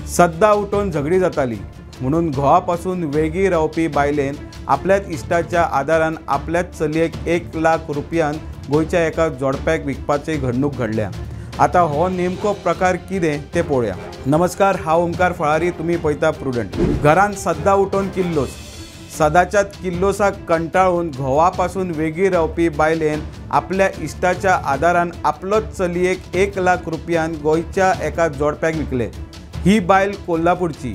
सद्दा उठून झगडी जाताली म्हणून घोवापासून वेगळी रावपी बायलेन आपल्याच इश्टाच्या आदारान आपल्याच चलयेक 1 लाख रुपयान गोंयच्या एका जोडप्याक विकपाची घडणूक घडल्या। आता हो नेमको प्रकार कितें ते पळोवया। नमस्कार, हांव ओमकार फळारी, तुम्ही पळयता प्रुडंट। घरान सद्दा उठून किल्लोस, सदाच्याच किल्लोसाक कंटाळून घोवापासून वेगळी रावपी बायलेन आपल्या इश्टाच्या आदारान आपलोच चलयेक 1 लाख रुपयान गोंयच्या एका जोडप्याक विकले। ही बायल कोल्हापूरची।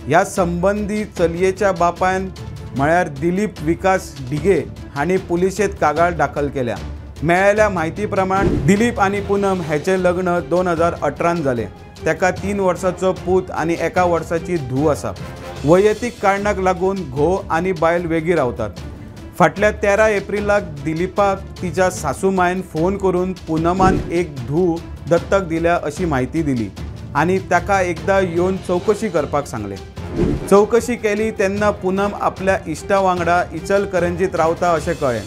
ह्या संबंधी चलयेच्या बापायन म्हळ्यार दिलीप विकास डिगे हांणी पुलिशेंत कागाळ दाखल केल्या। मेळिल्ल्या म्हायती प्रमाण दिलीप आनी पूनम हेचें लग्न 2018 जालें। तेका 3 वर्सांचो पूत आनी 1 वर्साची धूव आसा। वैयक्तीक कारणाक लागून घोव आनी बायल वेगळी रावतात। फाटल्या 13 एप्रिलाक दिलीपाक तिच्या सासूमायन फोन करून पूनमान एक धूव दत्तक दिल्या अशी माहिती दिली आनी ताका एकदां येवन चौकशी करपाक सांगले। चौकशी केली तेन्ना पूनम आपल्या इश्टा वांगडा इचलकरंजीत रावता अशें कळ्ळें।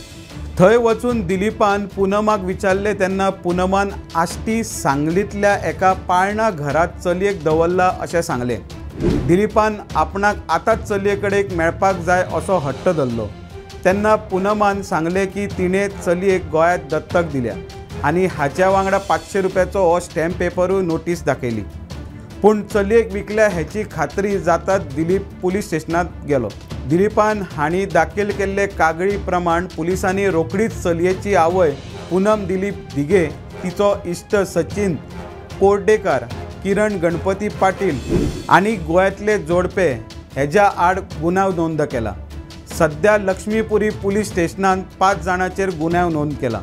थंय वचून दिलीपान पूनमाक विचारले तेन्ना पूनमान आष्टी सांगलींतल्या एका पाळणा घरात चलयेक दवरला अशें सांगलें। दिलीपान आपणाक आतांच चलये कडेन मेळपाक जाय असो हट्ट धरलो तेन्ना पूनमान सांगलें की तिणें चलयेक गोंयांत दत्तक दिल्या आनी हाच्या वांगडा 500 रुपयाचो हो स्टॅम्प पेपरूय नोटीस दाखयली। पूण चलयेक विकल्या हेची खात्री जाताच दिलीप पुलीस स्टेशनांत गेलो। दिलीपान हांणी दाखल केल्ले कागळी प्रमाण पुलिसांनी रोखडीच चलयेची आवय पूनम दिलीप दिगे, तिचो इश्ट सचिन पोर्डेकार, किरण गणपती पाटील आनी गोंयांतले जोडपे हेच्या आड गुन्यांव नोंद केला। सध्या लक्ष्मीपुरी पुलीस स्टेशनांत 5 जाणांचेर गुन्यांव नोंद केला।